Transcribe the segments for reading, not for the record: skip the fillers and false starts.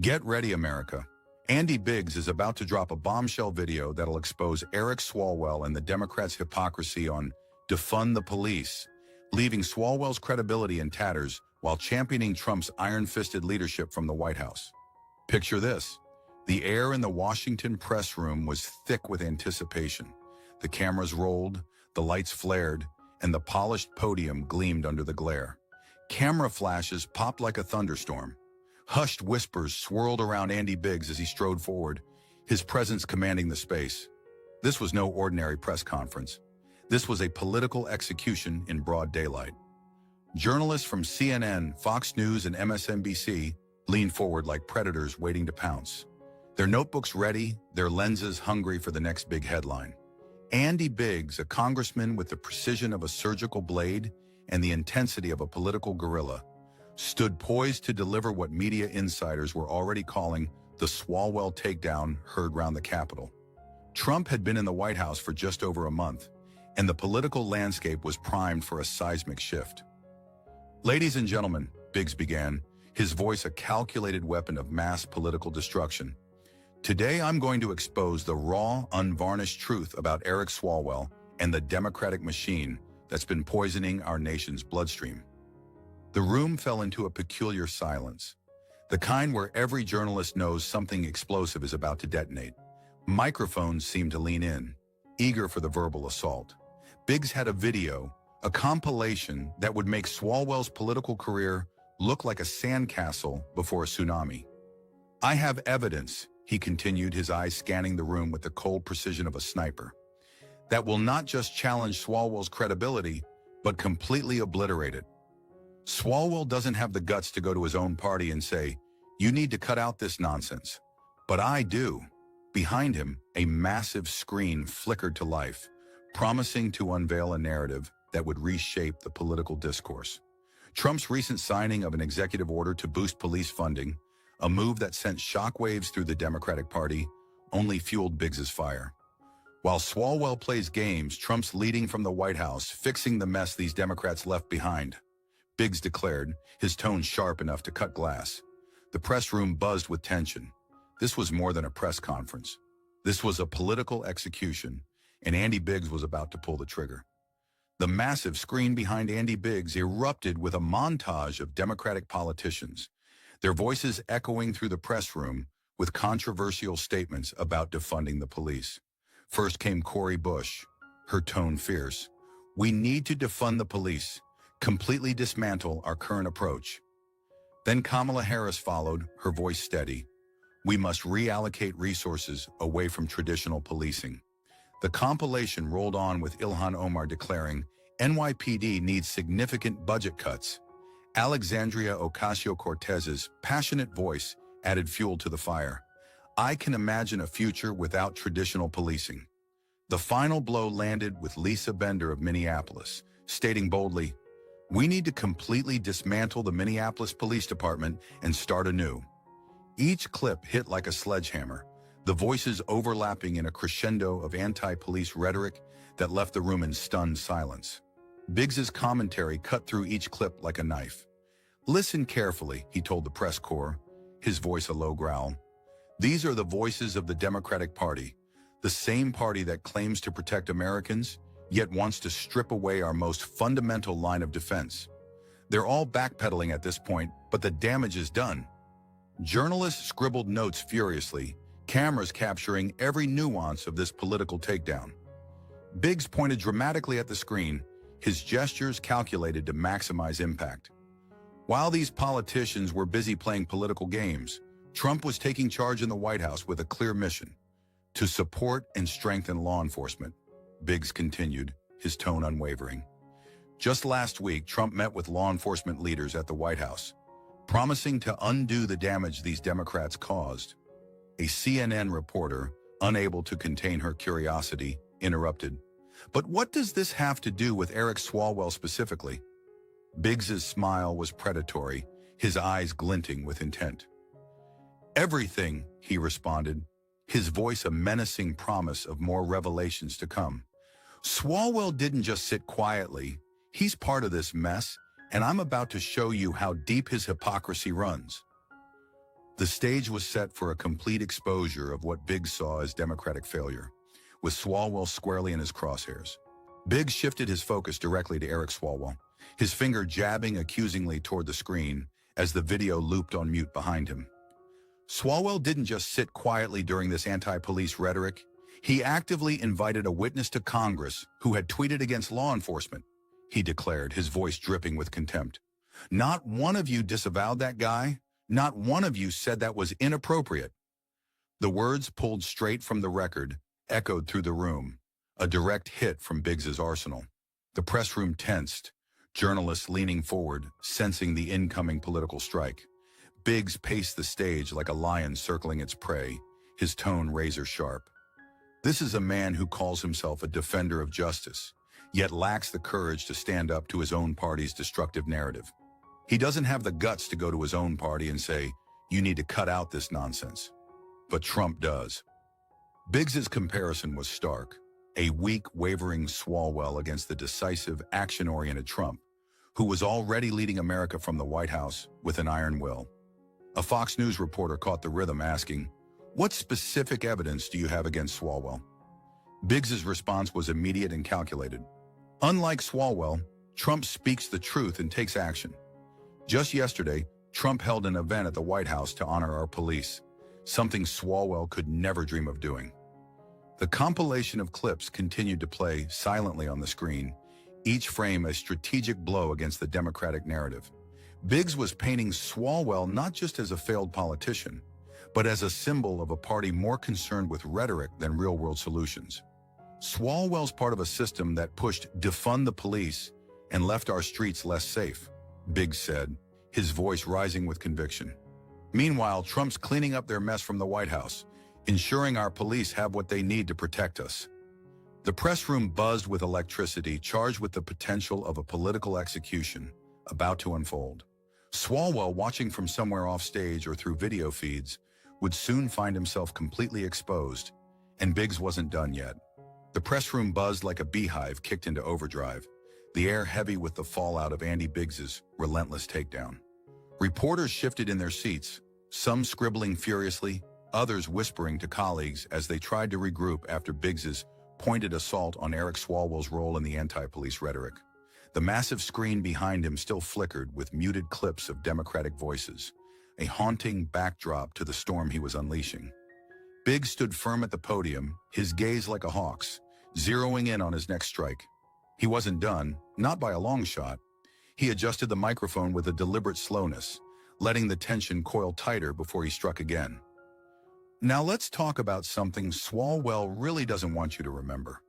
Get ready, America. Andy Biggs is about to drop a bombshell video that'll expose Eric Swalwell and the Democrats' hypocrisy on defund the police, leaving Swalwell's credibility in tatters while championing Trump's iron-fisted leadership from the White House. Picture this. The air in the Washington press room was thick with anticipation. The cameras rolled, the lights flared, and the polished podium gleamed under the glare. Camera flashes popped like a thunderstorm. Hushed whispers swirled around Andy Biggs as he strode forward, his presence commanding the space. This was no ordinary press conference. This was a political execution in broad daylight. Journalists from CNN, Fox News, and MSNBC leaned forward like predators waiting to pounce. Their notebooks ready, their lenses hungry for the next big headline. Andy Biggs, a congressman with the precision of a surgical blade and the intensity of a political guerrilla, stood poised to deliver what media insiders were already calling the Swalwell takedown heard round the Capitol. Trump had been in the White House for just over a month, and the political landscape was primed for a seismic shift. "Ladies and gentlemen," Biggs began, his voice a calculated weapon of mass political destruction. "Today I'm going to expose the raw, unvarnished truth about Eric Swalwell and the Democratic machine that's been poisoning our nation's bloodstream." The room fell into a peculiar silence, the kind where every journalist knows something explosive is about to detonate. Microphones seemed to lean in, eager for the verbal assault. Biggs had a video, a compilation that would make Swalwell's political career look like a sandcastle before a tsunami. "I have evidence," he continued, his eyes scanning the room with the cold precision of a sniper, "that will not just challenge Swalwell's credibility, but completely obliterate it. Swalwell doesn't have the guts to go to his own party and say, 'You need to cut out this nonsense.' But I do." Behind him, a massive screen flickered to life, promising to unveil a narrative that would reshape the political discourse. Trump's recent signing of an executive order to boost police funding, a move that sent shockwaves through the Democratic Party, only fueled Biggs's fire. While Swalwell plays games, Trump's leading from the White House, fixing the mess these Democrats left behind, Biggs declared, his tone sharp enough to cut glass. The press room buzzed with tension. This was more than a press conference. This was a political execution, and Andy Biggs was about to pull the trigger. The massive screen behind Andy Biggs erupted with a montage of Democratic politicians, their voices echoing through the press room with controversial statements about defunding the police. First came Cori Bush, her tone fierce. "We need to defund the police, completely dismantle our current approach." Then Kamala Harris followed, her voice steady. "We must reallocate resources away from traditional policing." The compilation rolled on with Ilhan Omar declaring, "NYPD needs significant budget cuts." Alexandria Ocasio-Cortez's passionate voice added fuel to the fire. "I can imagine a future without traditional policing." The final blow landed with Lisa Bender of Minneapolis, stating boldly, "We need to completely dismantle the Minneapolis Police Department and start anew." Each clip hit like a sledgehammer, the voices overlapping in a crescendo of anti-police rhetoric that left the room in stunned silence. Biggs's commentary cut through each clip like a knife. "Listen carefully," he told the press corps, his voice a low growl. "These are the voices of the Democratic Party, the same party that claims to protect Americans, yet wants to strip away our most fundamental line of defense. They're all backpedaling at this point, but the damage is done." Journalists scribbled notes furiously, cameras capturing every nuance of this political takedown. Biggs pointed dramatically at the screen, his gestures calculated to maximize impact. While these politicians were busy playing political games, Trump was taking charge in the White House with a clear mission: to support and strengthen law enforcement. Biggs continued, his tone unwavering. Just last week, Trump met with law enforcement leaders at the White House, promising to undo the damage these Democrats caused. A CNN reporter, unable to contain her curiosity, interrupted. "But what does this have to do with Eric Swalwell specifically?" Biggs's smile was predatory, his eyes glinting with intent. "Everything," he responded, his voice a menacing promise of more revelations to come. "Swalwell didn't just sit quietly. He's part of this mess, and I'm about to show you how deep his hypocrisy runs." The stage was set for a complete exposure of what Biggs saw as Democratic failure, with Swalwell squarely in his crosshairs. Biggs shifted his focus directly to Eric Swalwell, his finger jabbing accusingly toward the screen as the video looped on mute behind him. Swalwell didn't just sit quietly during this anti-police rhetoric. He actively invited a witness to Congress who had tweeted against law enforcement. He declared, his voice dripping with contempt. Not one of you disavowed that guy. Not one of you said that was inappropriate. The words, pulled straight from the record, echoed through the room, a direct hit from Biggs's arsenal. The press room tensed, journalists leaning forward, sensing the incoming political strike. Biggs paced the stage like a lion circling its prey, his tone razor-sharp. This is a man who calls himself a defender of justice, yet lacks the courage to stand up to his own party's destructive narrative. He doesn't have the guts to go to his own party and say, "You need to cut out this nonsense." But Trump does. Biggs's comparison was stark, a weak, wavering Swalwell against the decisive, action-oriented Trump, who was already leading America from the White House with an iron will. A Fox News reporter caught the rhythm, asking, "What specific evidence do you have against Swalwell?" Biggs's response was immediate and calculated. Unlike Swalwell, Trump speaks the truth and takes action. Just yesterday, Trump held an event at the White House to honor our police, something Swalwell could never dream of doing. The compilation of clips continued to play silently on the screen, each frame a strategic blow against the Democratic narrative. Biggs was painting Swalwell not just as a failed politician, but as a symbol of a party more concerned with rhetoric than real-world solutions. Swalwell's part of a system that pushed defund the police and left our streets less safe, Biggs said, his voice rising with conviction. Meanwhile, Trump's cleaning up their mess from the White House, ensuring our police have what they need to protect us. The press room buzzed with electricity, charged with the potential of a political execution about to unfold. Swalwell, watching from somewhere off stage or through video feeds, would soon find himself completely exposed, and Biggs wasn't done yet. The press room buzzed like a beehive kicked into overdrive, the air heavy with the fallout of Andy Biggs's relentless takedown. Reporters shifted in their seats, some scribbling furiously, others whispering to colleagues as they tried to regroup after Biggs's pointed assault on Eric Swalwell's role in the anti-police rhetoric. The massive screen behind him still flickered with muted clips of Democratic voices, a haunting backdrop to the storm he was unleashing. Biggs stood firm at the podium, his gaze like a hawk's, zeroing in on his next strike. He wasn't done, not by a long shot. He adjusted the microphone with a deliberate slowness, letting the tension coil tighter before he struck again. "Now let's talk about something Swalwell really doesn't want you to remember,"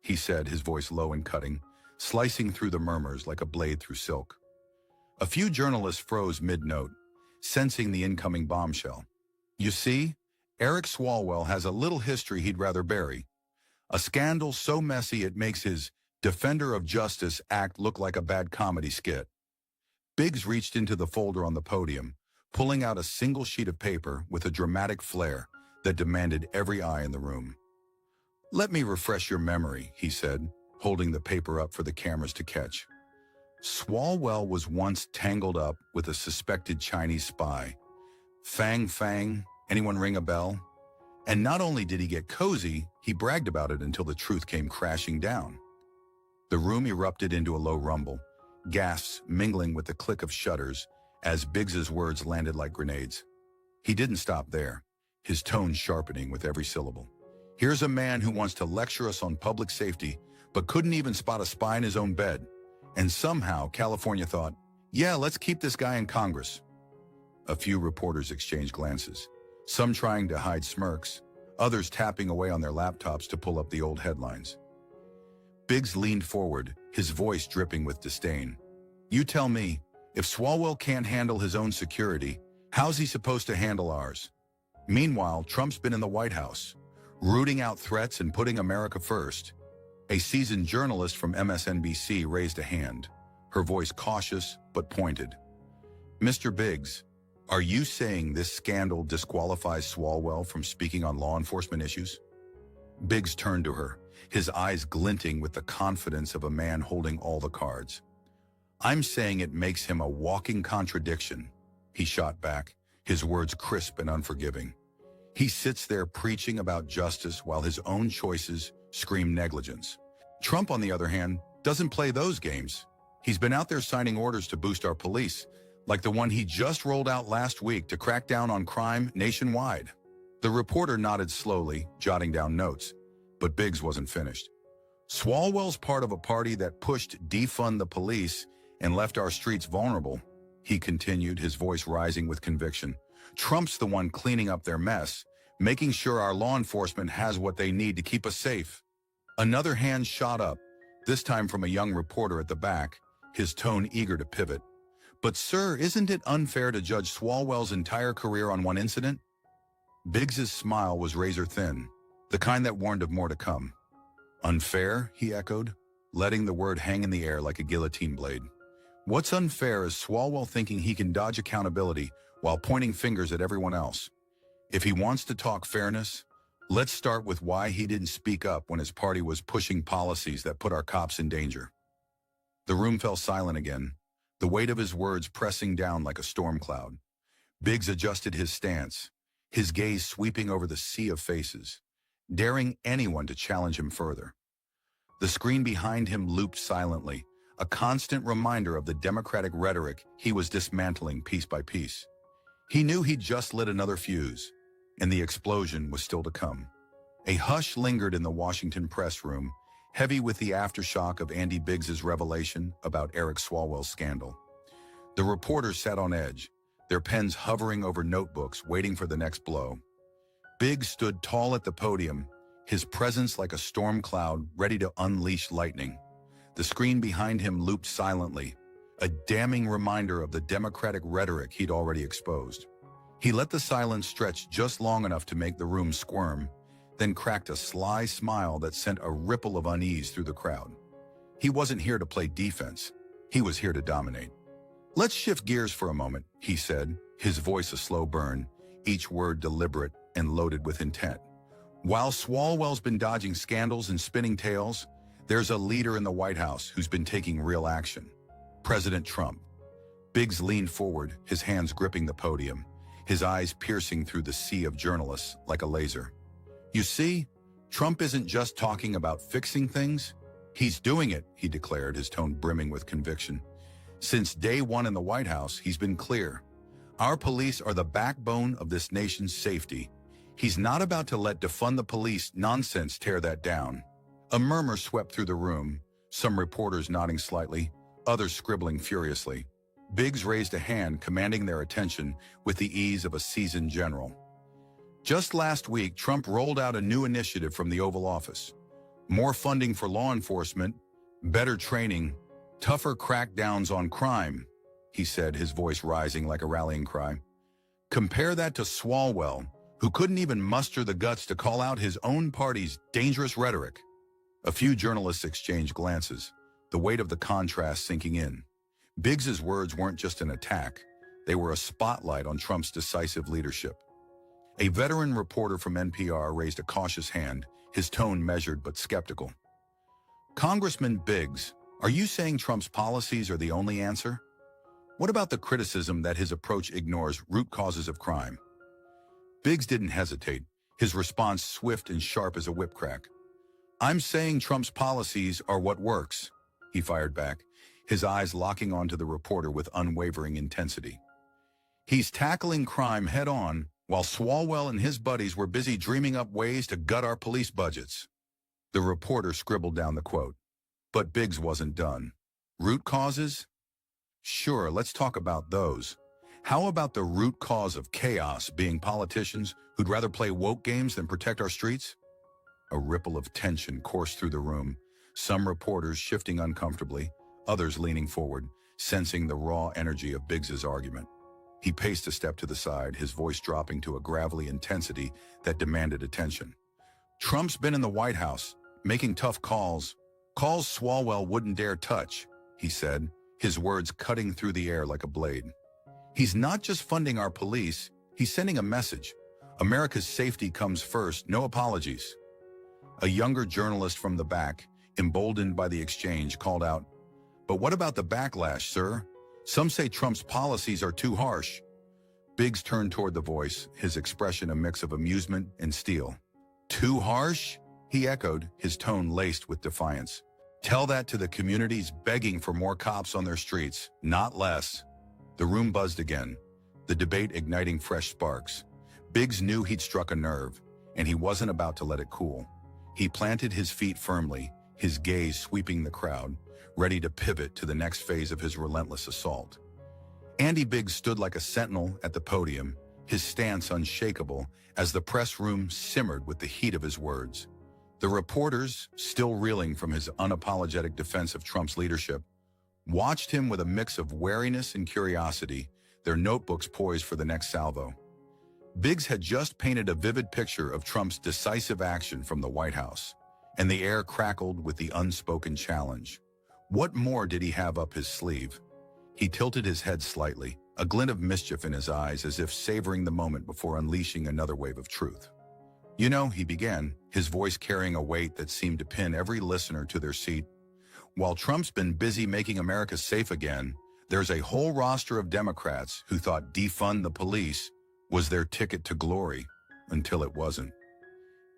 he said, his voice low and cutting, slicing through the murmurs like a blade through silk. A few journalists froze mid-note, sensing the incoming bombshell. "You see, Eric Swalwell has a little history he'd rather bury. A scandal so messy it makes his Defender of Justice act look like a bad comedy skit." Biggs reached into the folder on the podium, pulling out a single sheet of paper with a dramatic flair that demanded every eye in the room. "Let me refresh your memory," he said, holding the paper up for the cameras to catch. Swalwell was once tangled up with a suspected Chinese spy. Fang, anyone ring a bell? And not only did he get cozy, he bragged about it until the truth came crashing down. The room erupted into a low rumble, gasps mingling with the click of shutters as Biggs's words landed like grenades. He didn't stop there, his tone sharpening with every syllable. "Here's a man who wants to lecture us on public safety, but couldn't even spot a spy in his own bed. And somehow California thought, yeah, let's keep this guy in Congress." A few reporters exchanged glances, some trying to hide smirks, others tapping away on their laptops to pull up the old headlines. Biggs leaned forward, his voice dripping with disdain. "You tell me, if Swalwell can't handle his own security, how's he supposed to handle ours?" Meanwhile, Trump's been in the White House, rooting out threats and putting America first. A seasoned journalist from MSNBC raised a hand, her voice cautious but pointed. "Mr. Biggs, are you saying this scandal disqualifies Swalwell from speaking on law enforcement issues?" Biggs turned to her, his eyes glinting with the confidence of a man holding all the cards. "I'm saying it makes him a walking contradiction," he shot back, his words crisp and unforgiving. He sits there preaching about justice while his own choices scream negligence. Trump, on the other hand, doesn't play those games. He's been out there signing orders to boost our police, like the one he just rolled out last week to crack down on crime nationwide. The reporter nodded slowly, jotting down notes, but Biggs wasn't finished. Swalwell's part of a party that pushed defund the police and left our streets vulnerable, he continued, his voice rising with conviction. Trump's the one cleaning up their mess, making sure our law enforcement has what they need to keep us safe. Another hand shot up, this time from a young reporter at the back, his tone eager to pivot. But sir, isn't it unfair to judge Swalwell's entire career on one incident? Biggs's smile was razor thin, the kind that warned of more to come. Unfair, he echoed, letting the word hang in the air like a guillotine blade. What's unfair is Swalwell thinking he can dodge accountability while pointing fingers at everyone else. If he wants to talk fairness, let's start with why he didn't speak up when his party was pushing policies that put our cops in danger. The room fell silent again, the weight of his words pressing down like a storm cloud. Biggs adjusted his stance, his gaze sweeping over the sea of faces, daring anyone to challenge him further. The screen behind him looped silently, a constant reminder of the Democratic rhetoric he was dismantling piece by piece. He knew he'd just lit another fuse, and the explosion was still to come. A hush lingered in the Washington press room, heavy with the aftershock of Andy Biggs's revelation about Eric Swalwell's scandal. The reporters sat on edge, their pens hovering over notebooks, waiting for the next blow. Biggs stood tall at the podium, his presence like a storm cloud ready to unleash lightning. The screen behind him looped silently, a damning reminder of the Democratic rhetoric he'd already exposed. He let the silence stretch just long enough to make the room squirm, then cracked a sly smile that sent a ripple of unease through the crowd. He wasn't here to play defense. He was here to dominate. Let's shift gears for a moment, he said, his voice a slow burn, each word deliberate and loaded with intent. While Swalwell's been dodging scandals and spinning tales, there's a leader in the White House who's been taking real action. President Trump. Biggs leaned forward, his hands gripping the podium, his eyes piercing through the sea of journalists like a laser. You see, Trump isn't just talking about fixing things. He's doing it, he declared, his tone brimming with conviction. Since day one in the White House, he's been clear. Our police are the backbone of this nation's safety. He's not about to let defund the police nonsense tear that down. A murmur swept through the room, some reporters nodding slightly, others scribbling furiously. Biggs raised a hand, commanding their attention with the ease of a seasoned general. Just last week, Trump rolled out a new initiative from the Oval Office. More funding for law enforcement, better training, tougher crackdowns on crime, he said, his voice rising like a rallying cry. Compare that to Swalwell, who couldn't even muster the guts to call out his own party's dangerous rhetoric. A few journalists exchanged glances, the weight of the contrast sinking in. Biggs's words weren't just an attack. They were a spotlight on Trump's decisive leadership. A veteran reporter from NPR raised a cautious hand, his tone measured but skeptical. Congressman Biggs, are you saying Trump's policies are the only answer? What about the criticism that his approach ignores root causes of crime? Biggs didn't hesitate, his response swift and sharp as a whip crack. I'm saying Trump's policies are what works, he fired back, his eyes locking onto the reporter with unwavering intensity. He's tackling crime head-on, while Swalwell and his buddies were busy dreaming up ways to gut our police budgets. The reporter scribbled down the quote. But Biggs wasn't done. Root causes? Sure, let's talk about those. How about the root cause of chaos being politicians who'd rather play woke games than protect our streets? A ripple of tension coursed through the room, some reporters shifting uncomfortably, others leaning forward, sensing the raw energy of Biggs's argument. He paced a step to the side, his voice dropping to a gravelly intensity that demanded attention. Trump's been in the White House, making tough calls Swalwell wouldn't dare touch, he said, his words cutting through the air like a blade. He's not just funding our police, he's sending a message. America's safety comes first, no apologies. A younger journalist from the back, emboldened by the exchange, called out, "But what about the backlash, sir? Some say Trump's policies are too harsh." Biggs turned toward the voice, his expression a mix of amusement and steel. Too harsh? He echoed, his tone laced with defiance. Tell that to the communities begging for more cops on their streets, not less. The room buzzed again, the debate igniting fresh sparks. Biggs knew he'd struck a nerve, and he wasn't about to let it cool. He planted his feet firmly, his gaze sweeping the crowd, ready to pivot to the next phase of his relentless assault. Andy Biggs stood like a sentinel at the podium, his stance unshakable as the press room simmered with the heat of his words. The reporters, still reeling from his unapologetic defense of Trump's leadership, watched him with a mix of wariness and curiosity, their notebooks poised for the next salvo. Biggs had just painted a vivid picture of Trump's decisive action from the White House, and the air crackled with the unspoken challenge. What more did he have up his sleeve? He tilted his head slightly, a glint of mischief in his eyes as if savoring the moment before unleashing another wave of truth. You know, he began, his voice carrying a weight that seemed to pin every listener to their seat. While Trump's been busy making America safe again, there's a whole roster of Democrats who thought defund the police was their ticket to glory, until it wasn't.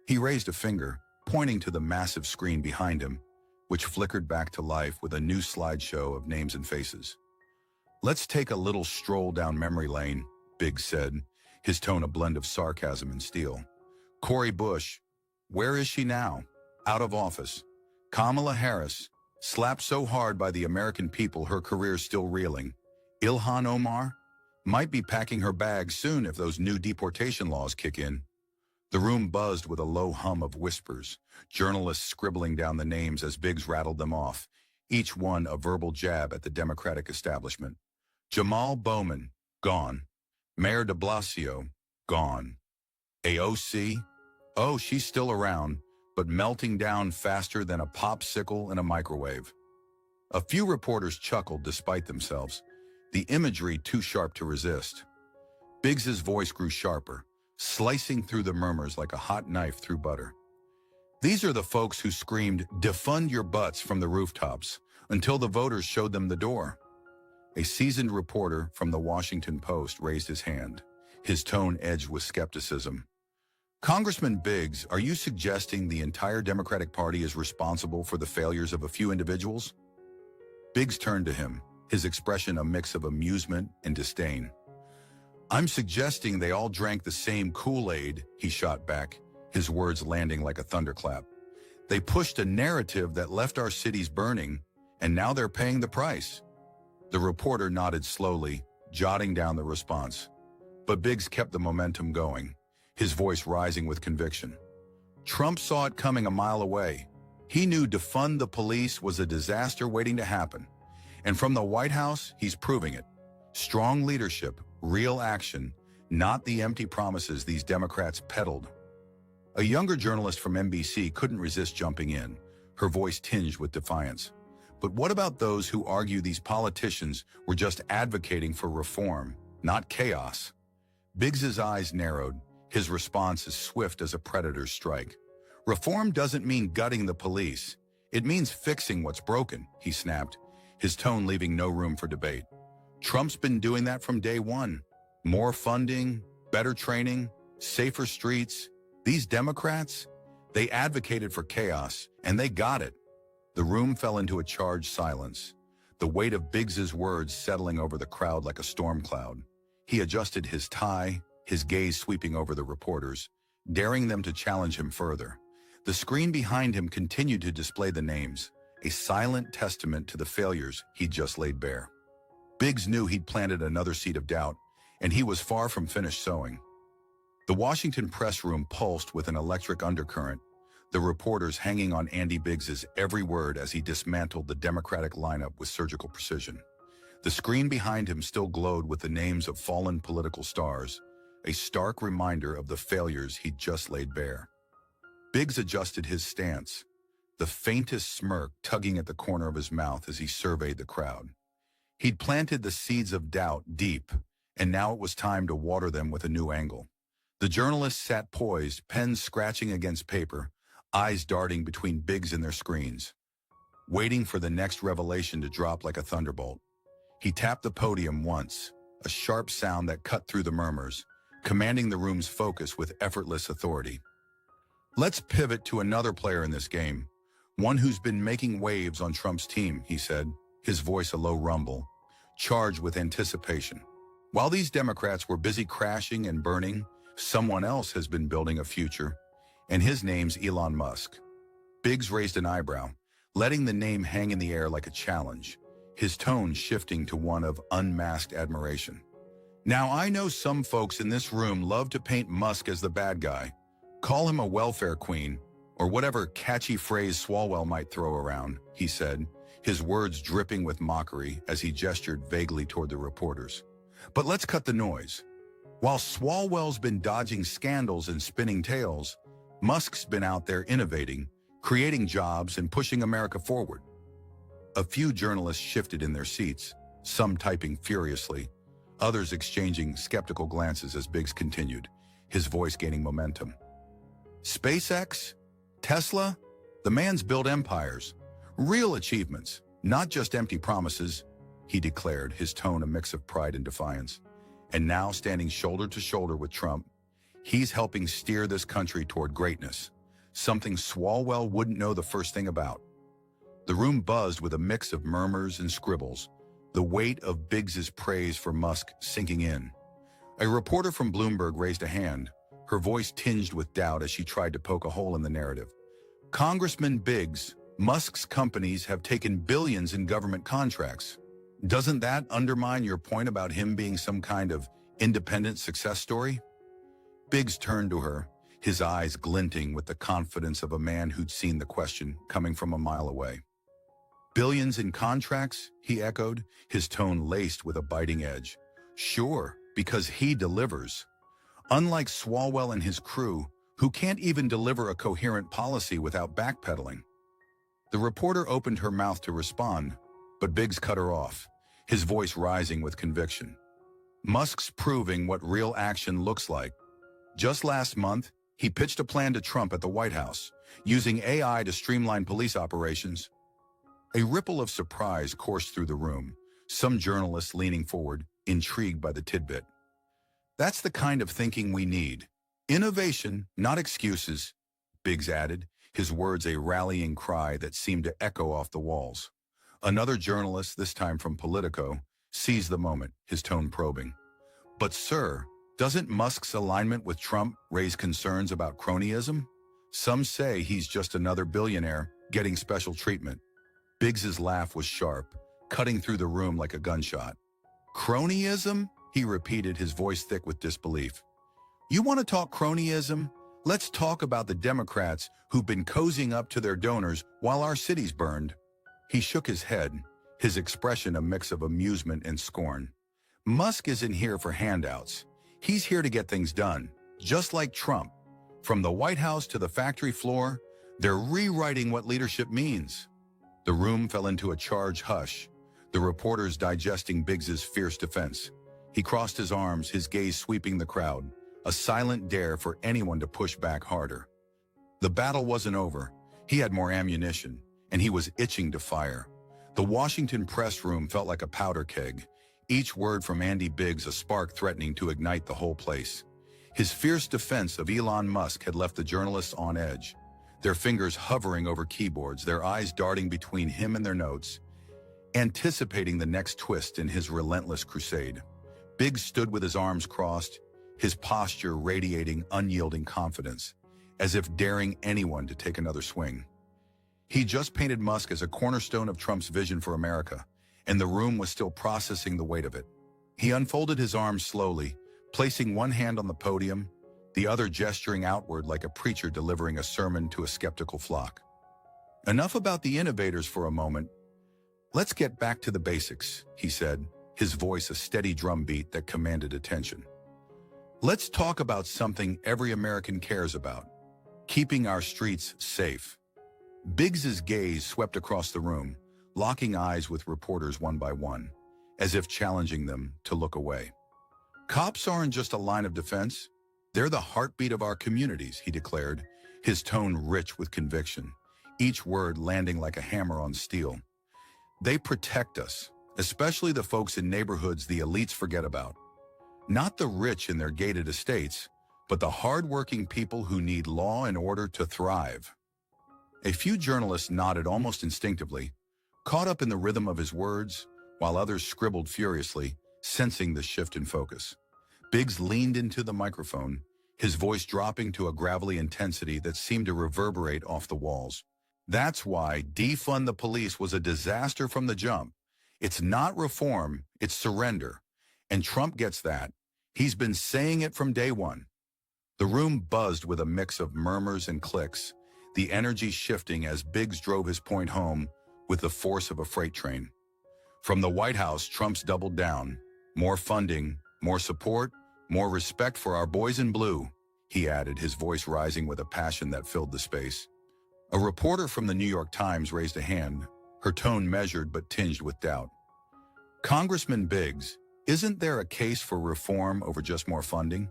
He raised a finger, pointing to the massive screen behind him, which flickered back to life with a new slideshow of names and faces. Let's take a little stroll down memory lane, Biggs said, his tone a blend of sarcasm and steel. Cori Bush, where is she now? Out of office. Kamala Harris, slapped so hard by the American people her career's still reeling. Ilhan Omar, might be packing her bags soon if those new deportation laws kick in. The room buzzed with a low hum of whispers, journalists scribbling down the names as Biggs rattled them off, each one a verbal jab at the Democratic establishment. Jamal Bowman, gone. Mayor de Blasio, gone. AOC, oh, she's still around, but melting down faster than a popsicle in a microwave. A few reporters chuckled despite themselves, the imagery too sharp to resist. Biggs's voice grew sharper, slicing through the murmurs like a hot knife through butter. These are the folks who screamed, "Defund your butts" from the rooftops, until the voters showed them the door. A seasoned reporter from the Washington Post raised his hand, his tone edged with skepticism. Congressman Biggs, are you suggesting the entire Democratic Party is responsible for the failures of a few individuals? Biggs turned to him, his expression a mix of amusement and disdain. I'm suggesting they all drank the same Kool-Aid, he shot back, his words landing like a thunderclap. They pushed a narrative that left our cities burning, and now they're paying the price. The reporter nodded slowly, jotting down the response. But Biggs kept the momentum going, his voice rising with conviction. Trump saw it coming a mile away. He knew defund the police was a disaster waiting to happen. And from the White House, he's proving it. Strong leadership, real action, not the empty promises these Democrats peddled. A younger journalist from NBC couldn't resist jumping in, her voice tinged with defiance. But what about those who argue these politicians were just advocating for reform, not chaos? Biggs's eyes narrowed, his response as swift as a predator's strike. Reform doesn't mean gutting the police. It means fixing what's broken, he snapped, his tone leaving no room for debate. Trump's been doing that from day one. More funding, better training, safer streets. These Democrats, they advocated for chaos, and they got it. The room fell into a charged silence, the weight of Biggs's words settling over the crowd like a storm cloud. He adjusted his tie, his gaze sweeping over the reporters, daring them to challenge him further. The screen behind him continued to display the names, a silent testament to the failures he'd just laid bare. Biggs knew he'd planted another seed of doubt, and he was far from finished sowing. The Washington press room pulsed with an electric undercurrent, the reporters hanging on Andy Biggs's every word as he dismantled the Democratic lineup with surgical precision. The screen behind him still glowed with the names of fallen political stars, a stark reminder of the failures he'd just laid bare. Biggs adjusted his stance, the faintest smirk tugging at the corner of his mouth as he surveyed the crowd. He'd planted the seeds of doubt deep, and now it was time to water them with a new angle. The journalists sat poised, pens scratching against paper, eyes darting between Biggs and their screens, waiting for the next revelation to drop like a thunderbolt. He tapped the podium once, a sharp sound that cut through the murmurs, commanding the room's focus with effortless authority. Let's pivot to another player in this game, one who's been making waves on Trump's team, he said, his voice a low rumble, charged with anticipation. While these Democrats were busy crashing and burning, someone else has been building a future, and his name's Elon Musk. Biggs raised an eyebrow, letting the name hang in the air like a challenge, his tone shifting to one of unmasked admiration. Now, I know some folks in this room love to paint Musk as the bad guy, call him a welfare queen, or whatever catchy phrase Swalwell might throw around, he said, his words dripping with mockery as he gestured vaguely toward the reporters. But let's cut the noise. While Swalwell's been dodging scandals and spinning tales, Musk's been out there innovating, creating jobs and pushing America forward. A few journalists shifted in their seats, some typing furiously, others exchanging skeptical glances as Biggs continued, his voice gaining momentum. SpaceX? Tesla? The man's built empires. Real achievements, not just empty promises, he declared, his tone a mix of pride and defiance. And now, standing shoulder to shoulder with Trump, he's helping steer this country toward greatness, something Swalwell wouldn't know the first thing about. The room buzzed with a mix of murmurs and scribbles, the weight of Biggs's praise for Musk sinking in. A reporter from Bloomberg raised a hand, her voice tinged with doubt as she tried to poke a hole in the narrative. Congressman Biggs, Musk's companies have taken billions in government contracts. Doesn't that undermine your point about him being some kind of independent success story? Biggs turned to her, his eyes glinting with the confidence of a man who'd seen the question coming from a mile away. Billions in contracts, he echoed, his tone laced with a biting edge. Sure, because he delivers. Unlike Swalwell and his crew, who can't even deliver a coherent policy without backpedaling. The reporter opened her mouth to respond, but Biggs cut her off, his voice rising with conviction. Musk's proving what real action looks like. Just last month, he pitched a plan to Trump at the White House, using AI to streamline police operations. A ripple of surprise coursed through the room, some journalists leaning forward, intrigued by the tidbit. That's the kind of thinking we need. Innovation, not excuses, Biggs added, his words a rallying cry that seemed to echo off the walls. Another journalist, this time from Politico, seized the moment, his tone probing. But sir, doesn't Musk's alignment with Trump raise concerns about cronyism? Some say he's just another billionaire getting special treatment. Biggs's laugh was sharp, cutting through the room like a gunshot. Cronyism? He repeated, his voice thick with disbelief. You want to talk cronyism? Let's talk about the Democrats who've been cozying up to their donors while our city's burned. He shook his head, his expression a mix of amusement and scorn. Musk isn't here for handouts. He's here to get things done, just like Trump. From the White House to the factory floor, they're rewriting what leadership means. The room fell into a charged hush, the reporters digesting Biggs's fierce defense. He crossed his arms, his gaze sweeping the crowd, a silent dare for anyone to push back harder. The battle wasn't over. He had more ammunition, and he was itching to fire. The Washington press room felt like a powder keg, each word from Andy Biggs a spark threatening to ignite the whole place. His fierce defense of Elon Musk had left the journalists on edge, their fingers hovering over keyboards, their eyes darting between him and their notes, anticipating the next twist in his relentless crusade. Biggs stood with his arms crossed, his posture radiating unyielding confidence, as if daring anyone to take another swing. He just painted Musk as a cornerstone of Trump's vision for America, and the room was still processing the weight of it. He unfolded his arms slowly, placing one hand on the podium, the other gesturing outward like a preacher delivering a sermon to a skeptical flock. Enough about the innovators for a moment. Let's get back to the basics, he said, his voice a steady drumbeat that commanded attention. Let's talk about something every American cares about, keeping our streets safe. Biggs's gaze swept across the room, locking eyes with reporters one by one, as if challenging them to look away. Cops aren't just a line of defense. They're the heartbeat of our communities, he declared, his tone rich with conviction, each word landing like a hammer on steel. They protect us, especially the folks in neighborhoods the elites forget about. Not the rich in their gated estates, but the hard-working people who need law and order to thrive. A few journalists nodded almost instinctively, caught up in the rhythm of his words, while others scribbled furiously, sensing the shift in focus. Biggs leaned into the microphone, his voice dropping to a gravelly intensity that seemed to reverberate off the walls. That's why defund the police was a disaster from the jump. It's not reform, it's surrender. And Trump gets that. He's been saying it from day one. The room buzzed with a mix of murmurs and clicks, the energy shifting as Biggs drove his point home with the force of a freight train. From the White House, Trump's doubled down. More funding, more support, more respect for our boys in blue, he added, his voice rising with a passion that filled the space. A reporter from the New York Times raised a hand, her tone measured but tinged with doubt. Congressman Biggs, isn't there a case for reform over just more funding?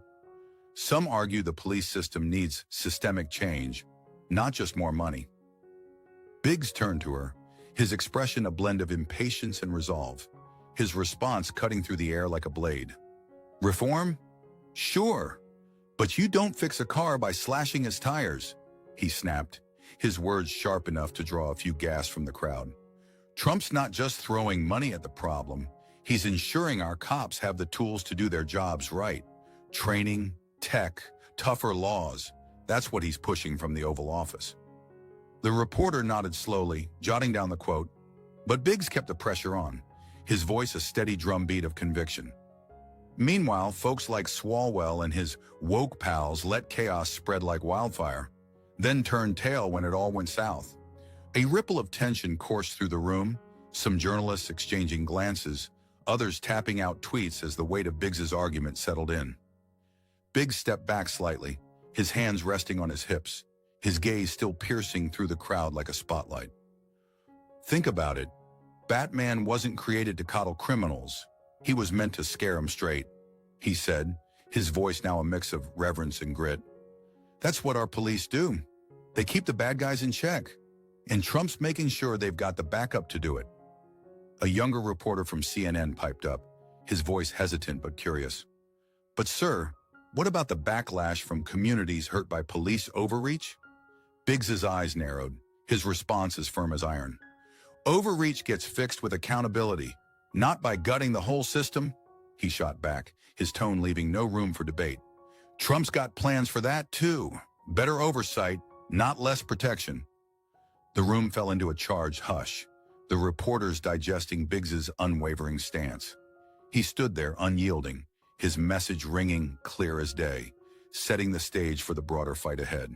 Some argue the police system needs systemic change, not just more money. Biggs turned to her, his expression a blend of impatience and resolve, his response cutting through the air like a blade. Reform? Sure, but you don't fix a car by slashing its tires, he snapped, his words sharp enough to draw a few gasps from the crowd. Trump's not just throwing money at the problem, he's ensuring our cops have the tools to do their jobs right. Training, tech, tougher laws, that's what he's pushing from the Oval Office. The reporter nodded slowly, jotting down the quote, but Biggs kept the pressure on, his voice a steady drumbeat of conviction. Meanwhile, folks like Swalwell and his woke pals let chaos spread like wildfire, then turned tail when it all went south. A ripple of tension coursed through the room, some journalists exchanging glances, others tapping out tweets as the weight of Biggs's argument settled in. Biggs stepped back slightly, his hands resting on his hips, his gaze still piercing through the crowd like a spotlight. Think about it. Batman wasn't created to coddle criminals. He was meant to scare them straight, he said, his voice now a mix of reverence and grit. That's what our police do. They keep the bad guys in check, and Trump's making sure they've got the backup to do it. A younger reporter from CNN piped up, his voice hesitant but curious. But sir, what about the backlash from communities hurt by police overreach? Biggs's eyes narrowed, his response as firm as iron. Overreach gets fixed with accountability, not by gutting the whole system, he shot back, his tone leaving no room for debate. Trump's got plans for that too. Better oversight, not less protection. The room fell into a charged hush, the reporters digesting Biggs's unwavering stance. He stood there unyielding, his message ringing clear as day, setting the stage for the broader fight ahead.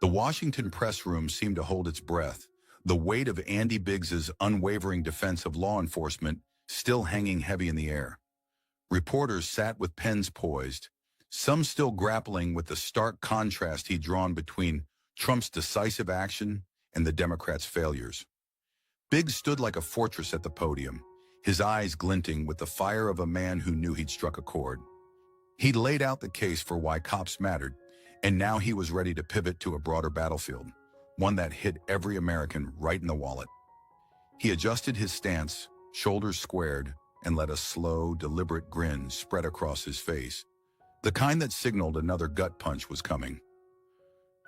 The Washington press room seemed to hold its breath, the weight of Andy Biggs's unwavering defense of law enforcement still hanging heavy in the air. Reporters sat with pens poised, some still grappling with the stark contrast he'd drawn between Trump's decisive action and the Democrats' failures. Biggs stood like a fortress at the podium, his eyes glinting with the fire of a man who knew he'd struck a chord. He'd laid out the case for why cops mattered, and now he was ready to pivot to a broader battlefield, one that hit every American right in the wallet. He adjusted his stance, shoulders squared, and let a slow, deliberate grin spread across his face, the kind that signaled another gut punch was coming.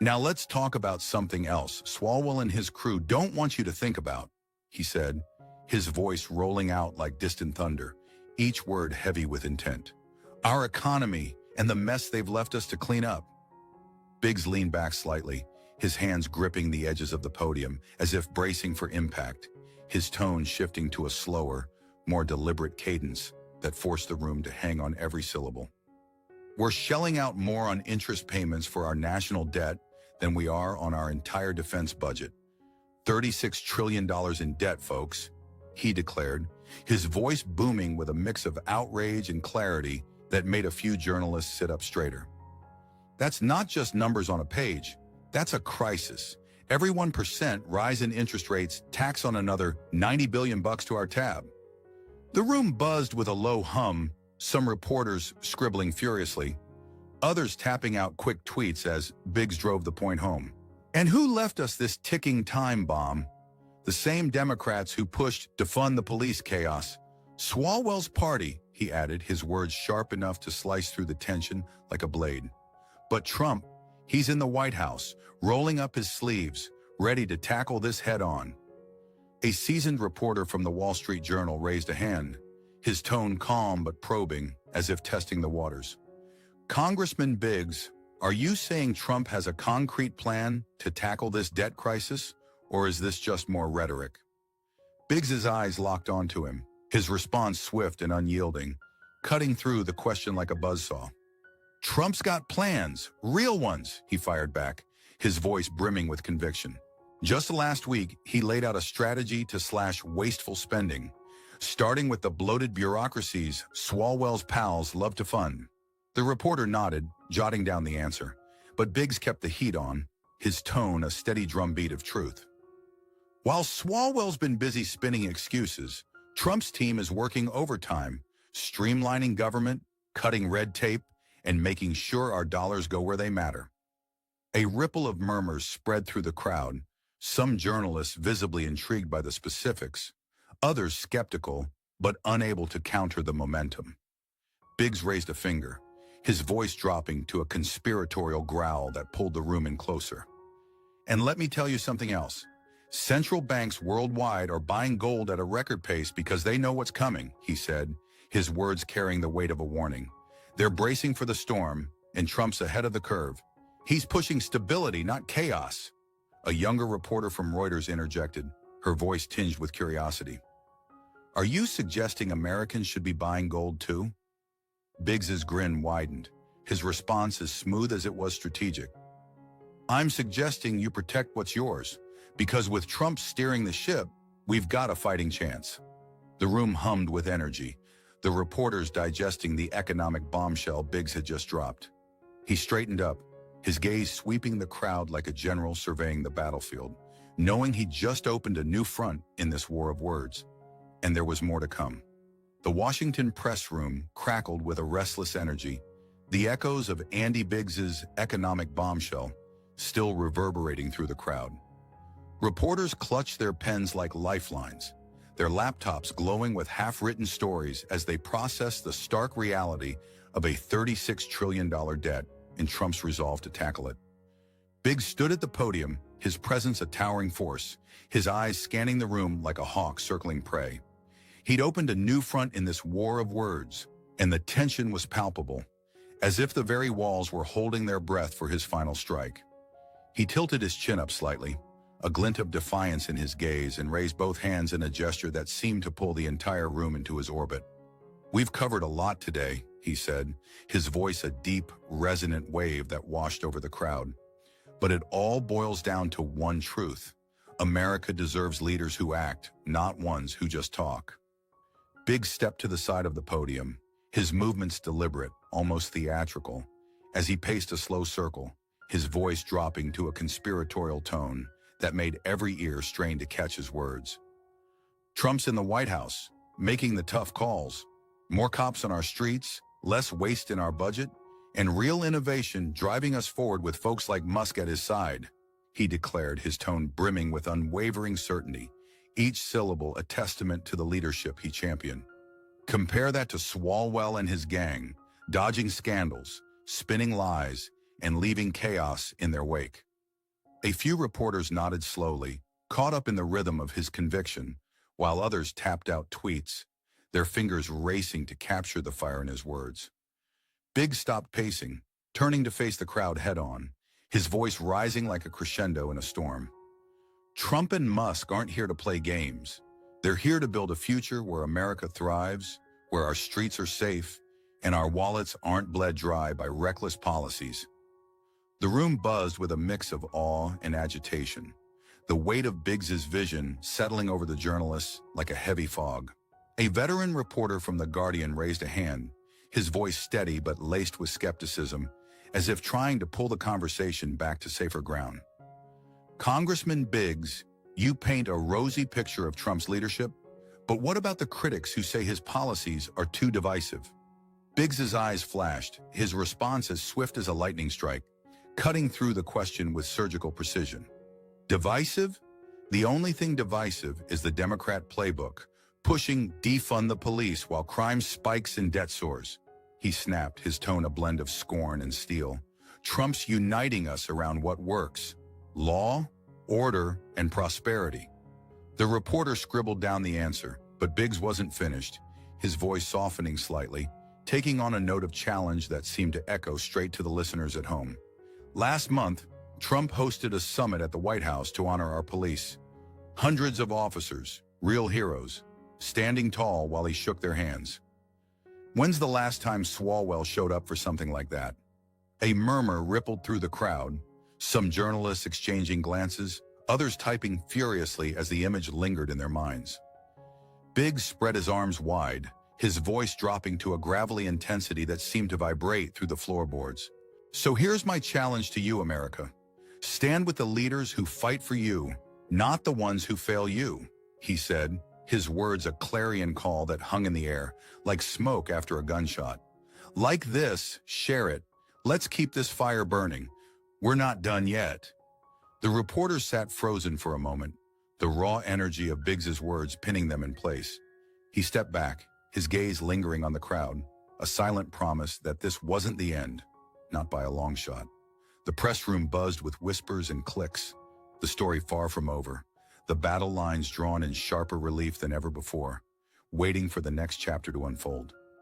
Now let's talk about something else Swalwell and his crew don't want you to think about, he said, his voice rolling out like distant thunder, each word heavy with intent. Our economy and the mess they've left us to clean up. Biggs leaned back slightly, his hands gripping the edges of the podium as if bracing for impact, his tone shifting to a slower, more deliberate cadence that forced the room to hang on every syllable. We're shelling out more on interest payments for our national debt than we are on our entire defense budget. $36 trillion in debt, folks, he declared, his voice booming with a mix of outrage and clarity that made a few journalists sit up straighter. That's not just numbers on a page. That's a crisis. Every 1% rise in interest rates tacks on another $90 billion to our tab. The room buzzed with a low hum, some reporters scribbling furiously, others tapping out quick tweets as Biggs drove the point home. And who left us this ticking time bomb? The same Democrats who pushed defund the police chaos, Swalwell's party, he added, his words sharp enough to slice through the tension like a blade. But Trump, he's in the White House, rolling up his sleeves, ready to tackle this head-on. A seasoned reporter from the Wall Street Journal raised a hand, his tone calm but probing, as if testing the waters. Congressman Biggs, are you saying Trump has a concrete plan to tackle this debt crisis, or is this just more rhetoric? Biggs's eyes locked onto him, his response swift and unyielding, cutting through the question like a buzzsaw. Trump's got plans, real ones, he fired back, his voice brimming with conviction. Just last week, he laid out a strategy to slash wasteful spending, starting with the bloated bureaucracies Swalwell's pals love to fund. The reporter nodded, jotting down the answer, but Biggs kept the heat on, his tone a steady drumbeat of truth. While Swalwell's been busy spinning excuses, Trump's team is working overtime, streamlining government, cutting red tape, and making sure our dollars go where they matter. A ripple of murmurs spread through the crowd, some journalists visibly intrigued by the specifics, others skeptical but unable to counter the momentum. Biggs raised a finger, his voice dropping to a conspiratorial growl that pulled the room in closer. And let me tell you something else. Central banks worldwide are buying gold at a record pace because they know what's coming, he said, his words carrying the weight of a warning. They're bracing for the storm, and Trump's ahead of the curve. He's pushing stability, not chaos. A younger reporter from Reuters interjected, her voice tinged with curiosity. Are you suggesting Americans should be buying gold too? Biggs's grin widened, his response as smooth as it was strategic. I'm suggesting you protect what's yours, because with Trump steering the ship, we've got a fighting chance. The room hummed with energy, the reporters digesting the economic bombshell Biggs had just dropped. He straightened up, his gaze sweeping the crowd like a general surveying the battlefield, knowing he'd just opened a new front in this war of words. And there was more to come. The Washington press room crackled with a restless energy, the echoes of Andy Biggs's economic bombshell still reverberating through the crowd. Reporters clutched their pens like lifelines, their laptops glowing with half-written stories as they processed the stark reality of a $36 trillion debt and Trump's resolve to tackle it. Biggs stood at the podium, his presence a towering force, his eyes scanning the room like a hawk circling prey. He'd opened a new front in this war of words, and the tension was palpable, as if the very walls were holding their breath for his final strike. He tilted his chin up slightly, a glint of defiance in his gaze, and raised both hands in a gesture that seemed to pull the entire room into his orbit. We've covered a lot today, he said, his voice a deep, resonant wave that washed over the crowd. But it all boils down to one truth. America deserves leaders who act, not ones who just talk. Biggs stepped to the side of the podium, his movements deliberate, almost theatrical, as he paced a slow circle, his voice dropping to a conspiratorial tone that made every ear strain to catch his words. Trump's in the White House, making the tough calls. More cops on our streets, less waste in our budget, and real innovation driving us forward with folks like Musk at his side, he declared, his tone brimming with unwavering certainty, each syllable a testament to the leadership he championed. Compare that to Swalwell and his gang, dodging scandals, spinning lies, and leaving chaos in their wake. A few reporters nodded slowly, caught up in the rhythm of his conviction, while others tapped out tweets, their fingers racing to capture the fire in his words. Biggs stopped pacing, turning to face the crowd head-on, his voice rising like a crescendo in a storm. Trump and Musk aren't here to play games. They're here to build a future where America thrives, where our streets are safe, and our wallets aren't bled dry by reckless policies. The room buzzed with a mix of awe and agitation, the weight of Biggs's vision settling over the journalists like a heavy fog. A veteran reporter from The Guardian raised a hand, his voice steady but laced with skepticism, as if trying to pull the conversation back to safer ground. Congressman Biggs, you paint a rosy picture of Trump's leadership, but what about the critics who say his policies are too divisive? Biggs's eyes flashed, his response as swift as a lightning strike, cutting through the question with surgical precision. Divisive? The only thing divisive is the Democrat playbook, pushing defund the police while crime spikes and debt soars. He snapped, his tone a blend of scorn and steel. Trump's uniting us around what works: law, order, and prosperity. The reporter scribbled down the answer, but Biggs wasn't finished, his voice softening slightly, taking on a note of challenge that seemed to echo straight to the listeners at home. Last month, Trump hosted a summit at the White House to honor our police. Hundreds of officers, real heroes, standing tall while he shook their hands. When's the last time Swalwell showed up for something like that? A murmur rippled through the crowd, some journalists exchanging glances, others typing furiously as the image lingered in their minds. Biggs spread his arms wide, his voice dropping to a gravelly intensity that seemed to vibrate through the floorboards. So here's my challenge to you, America. Stand with the leaders who fight for you, not the ones who fail you, he said, his words a clarion call that hung in the air, like smoke after a gunshot. Like this, share it. Let's keep this fire burning. We're not done yet. The reporters sat frozen for a moment, the raw energy of Biggs's words pinning them in place. He stepped back, his gaze lingering on the crowd, a silent promise that this wasn't the end, not by a long shot. The press room buzzed with whispers and clicks, the story far from over, the battle lines drawn in sharper relief than ever before, waiting for the next chapter to unfold.